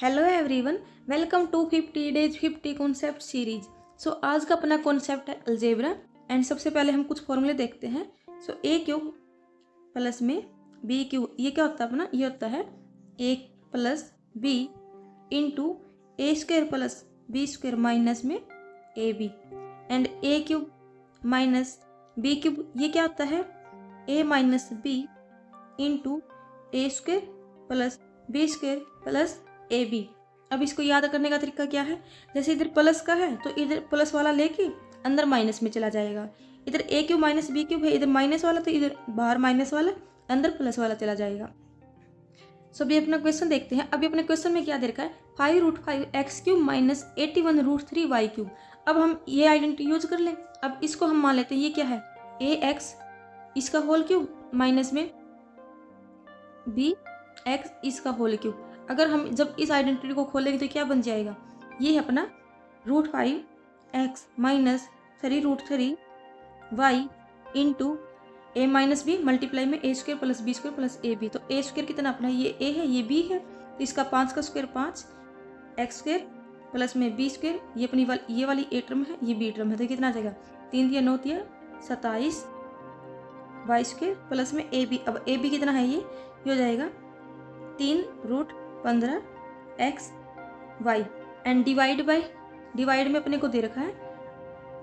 Hello everyone, welcome to 50 days 50 concept series. So आज का अपना कॉन्सेप्ट है अलजेब्रा। एंड सबसे पहले हम कुछ फॉर्मूले देखते हैं। सो ए क्यूब प्लस में बी क्यूब, ये क्या होता है अपना, ये होता है a plus b into a square plus b square minus में a b. And a cube minus b cube, ये क्या होता है a minus b into a square plus b square plus a b. अब इसको याद करने का तरीका क्या है, जैसे इधर प्लस का है तो इधर प्लस वाला लेके अंदर माइनस में चला जाएगा। इधर ए क्यूब माइनस बी क्यूब है, इधर माइनस वाला तो इधर बाहर माइनस वाला, अंदर प्लस वाला चला जाएगा। सो अभी अपना क्वेश्चन देखते हैं। अभी अपने क्वेश्चन में क्या दे रखा है, 5√5 x cube minus 81√3 y cube. अब हम ये आइडेंटिटी यूज कर लें। अब इसको हम मान लेते हैं ये क्या है ए एक्स इसका होल क्यूब माइनस में बी एक्स इसका होल क्यूब। अगर हम जब इस आइडेंटिटी को खोलेंगे तो क्या बन जाएगा, ये है अपना √5 x minus 3√3 y into a minus b multiply में a square plus b square plus a b. तो ए स्क्वेयर कितना अपना, ये ए है ये बी है, तो इसका 5 का स्क्वेयर 5 एक्स स्क्वेयर प्लस में बी स्क्वेयर, ये अपनी ये वाली ए टर्म है ये बी टर्म है, तो कितना आ जाएगा 3 दिया 9 दिया 27 वाई स्क्वेयर प्लस में ए बी। अब ए बी कितना है ये हो जाएगा 3√15 एक्स वाई। एंड डिवाइड में अपने को दे रखा है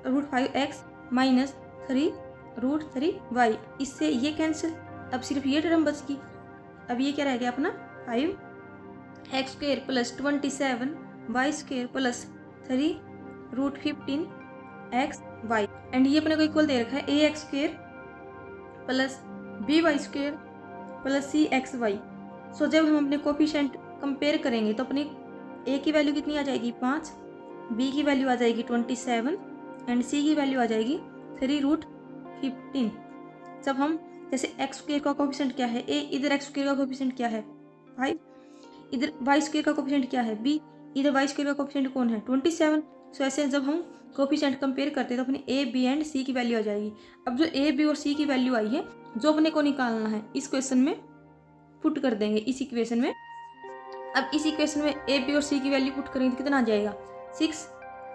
√5 एक्स माइनस 3√3 वाई। इससे ये कैंसिल, अब सिर्फ ये टर्म बच गई। अब ये क्या रह गया अपना 5 x square plus 27 y square plus 3√15 x y. And ये अपने को इक्वल दे रखा है a x square plus b y square plus c x y. So जब हम अपने कोफिशिएंट कंपेयर करेंगे तो अपनी ए की वैल्यू कितनी आ जाएगी 5, बी की वैल्यू आ जाएगी 27 एंड सी की वैल्यू आ जाएगी 3√15। जब हम जैसे एक्स स्क्वेयर का कोफिशिएंट क्या है ए, इधर एक्स स्क्वेयर का कोफिशिएंट क्या है 5, इधर वाई स्क्वेयर का कोफिशिएंट क्या है बी, इधर वाई स्क्वेयर का कोफिशिएंट कौन है 27। सो ऐसे जब हम कोफिशिएंट कंपेयर करते हैं तो अपनी ए बी एंड सी की वैल्यू आ जाएगी। अब जो ए बी और सी की वैल्यू आई है जो अपने को निकालना है इस क्वेश्चन में पुट कर देंगे इस इक्वेशन में। अब इस इक्वेशन में ए बी और सी की वैल्यू पुट करेंगे तो कितना आ जाएगा 6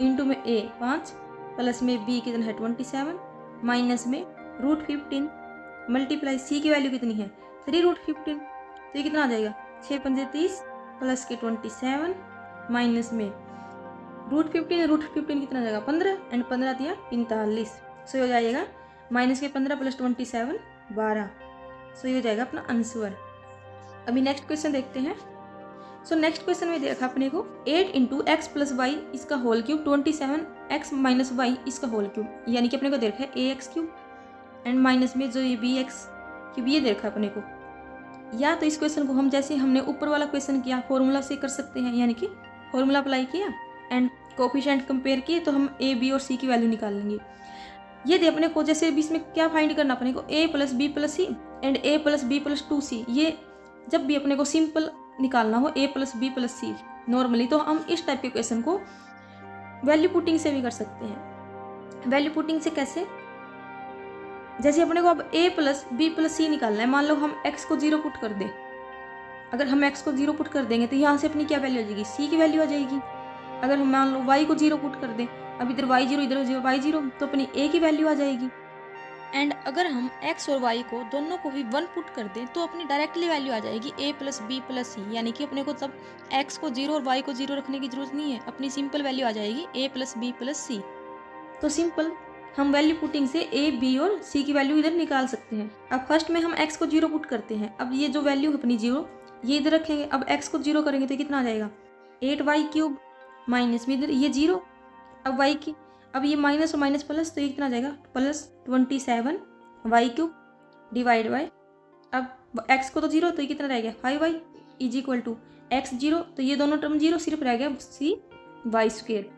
इंटू में ए 5 प्लस में बी कितना है 27 माइनस में √15 मल्टीप्लाई सी की वैल्यू कितनी है 3√15, तो ये कितना आ जाएगा 6 पंजे 30 प्लस के 27 माइनस में √15 कितना आ जाएगा 15 एंड 15 दिया 45। सो हो जाएगा माइनस के 15 प्लस 27 12। सो ये हो जाएगा अपना आंसर। अभी नेक्स्ट क्वेश्चन देखते हैं। सो नेक्स्ट क्वेश्चन में देखा अपने को 8 इंटू एक्स प्लस वाई इसका whole cube 27 x minus y इसका होल क्यूब, यानी कि अपने को देखा है a x cube and minus में जो ये बी एक्स क्यूब ये देखा अपने को। या तो इस क्वेश्चन को हम जैसे हमने ऊपर वाला क्वेश्चन किया फॉर्मूला से कर सकते हैं, यानी कि फॉर्मूला अप्लाई किया एंड कोफिशिएंट कंपेयर किए तो हम ए बी और सी की वैल्यू निकाल लेंगे। ये दे अपने को जैसे बीच में क्या फाइंड करना अपने को a plus b plus c and a plus b plus 2c। ये जब भी अपने को सिंपल निकालना हो a plus b plus c normally, तो हम इस टाइप के क्वेश्चन को वैल्यू पुटिंग से भी कर सकते हैं। वैल्यू पुटिंग से कैसे, जैसे अपने को अब ए प्लस बी प्लस सी निकालना है, मान लो हम एक्स को 0 पुट कर दें। अगर हम एक्स को 0 पुट कर देंगे तो यहाँ से अपनी क्या वैल्यू आ जाएगी सी की वैल्यू आ जाएगी। अगर हम मान लो वाई को 0 पुट कर दें, अब इधर वाई 0 इधर 0 वाई 0, तो अपनी ए की वैल्यू आ जाएगी। एंड अगर हम x और y को दोनों को भी 1 पुट कर दें तो अपनी डायरेक्टली वैल्यू आ जाएगी a प्लस बी प्लस सी, यानी कि अपने को तब x को 0 और y को 0 रखने की जरूरत नहीं है, अपनी सिंपल वैल्यू आ जाएगी a प्लस बी प्लस सी। तो सिंपल हम वैल्यू पुटिंग से a b और c की वैल्यू इधर निकाल सकते हैं। अब फर्स्ट में हम x को 0 पुट करते हैं। अब ये जो वैल्यू है अपनी 0 ये इधर रखेंगे। अब x को 0 करेंगे तो कितना आ जाएगा 8y क्यूब माइनस में इधर ये 0, अब y की अब ये माइनस और माइनस प्लस, तो ये कितना आ जाएगा plus 27 y cube divide by, अब x को तो 0 तो ये कितना रह गया 5y is equal to x 0, तो ये दोनों टर्म 0 सिर्फ रह गया सी वाई स्क्वेयर।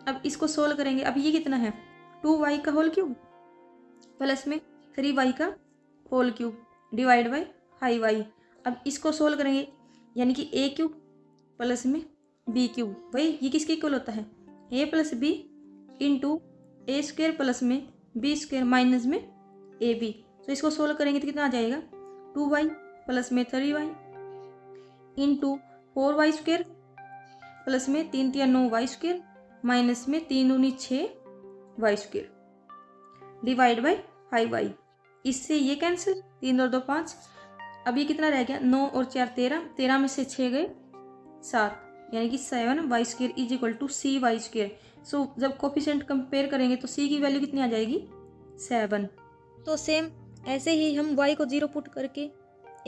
अब इसको सोल्व करेंगे। अब ये कितना है 2y का होल क्यूब प्लस में 3y का whole cube divide bye 5y। अब इसको सोल्व करेंगे, यानी कि a क्यूब प्लस में b क्यूब, भाई ये किसके इक्वल होता है a plus b into a square plus में बी स्क्वेयर माइनस में ए बी। तो इसको सोल्व करेंगे तो कितना आ जाएगा 2y प्लस में 3y into 4y square plus में 3 3 9 वाई स्क्वायर माइनस में 3 9 6 Y square divide by 5y। इससे ये कैंसिल, 3 और 2 5। अब ये कितना रह गया, 9 और 4 13, 13 में से 6 गए 7, यानी कि 7 y square is equal to c y square. So जब कोफिशिएंट कंपेयर करेंगे तो सी की वैल्यू कितनी आ जाएगी, 7। तो सेम ऐसे ही हम y को 0 पुट करके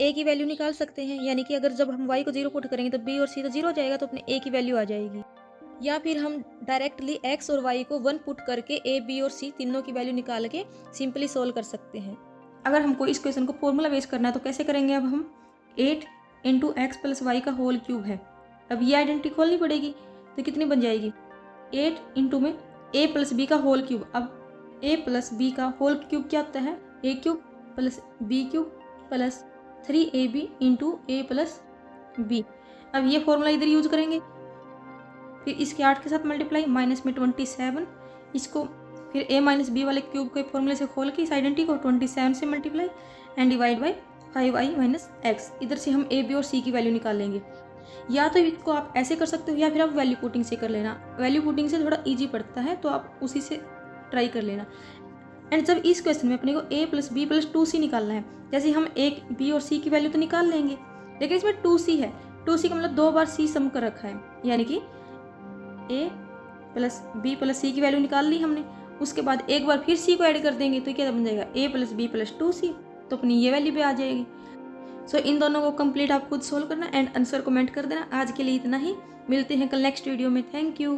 a की वैल्यू निकाल सकते हैं, यानी कि अगर जब हम y को 0 पुट करेंगे तो b और c तो 0 हो जाएगा, तो अपने a की वैल्यू आ जाएगी। या फिर हम डायरेक्टली x और y को 1 पुट करके a b और c तीनों की वैल्यू निकाल के सिंपली सोल्व कर सकते हैं। अगर हमको इस क्वेश्चन को फॉर्मूला बेस करना है तो कैसे करेंगे, अब हम 8 इंटू एक्स प्लस वाई का होल क्यूब है, अब ये आइडेंटिटी खोलनी पड़ेगी, तो कितनी बन जाएगी, 8 इंटू में a प्लस बी का होल क्यूब। अब a प्लस बी का होल क्यूब क्या होता है, a cube plus b cube plus 3ab into a plus b. अब ये फॉर्मूला इधर यूज करेंगे, फिर इसके 8 के साथ मल्टीप्लाई, माइनस में 27, इसको फिर a माइनस बी वाले क्यूब के फॉर्मूले से खोल के इस आइडेंटिटी को 27 से multiply and divide by 5i minus x. इधर से हम a b और c की वैल्यू निकाल लेंगे। या तो इसको आप ऐसे कर सकते हो या फिर आप वैल्यू पुटिंग से कर लेना। वैल्यू पुटिंग से थोड़ा ईजी पड़ता है, तो आप उसी से ट्राई कर लेना। एंड जब इस क्वेश्चन में अपने को a plus b plus 2c निकालना है, जैसे हम a b और c की वैल्यू तो निकाल लेंगे, लेकिन इसमें 2c है, 2c का मतलब 2 बार c सम कर रखा है, यानी कि a प्लस बी प्लस सी की वैल्यू निकाल ली हमने, उसके बाद एक बार फिर c को ऐड कर देंगे तो क्या बन जाएगा, a plus b plus 2c, तो अपनी ये वैल्यू भी आ जाएगी। सो इन दोनों को कंप्लीट आप खुद सोल्व करना एंड आंसर कमेंट कर देना। आज के लिए इतना ही, मिलते हैं कल नेक्स्ट वीडियो में। Thank you.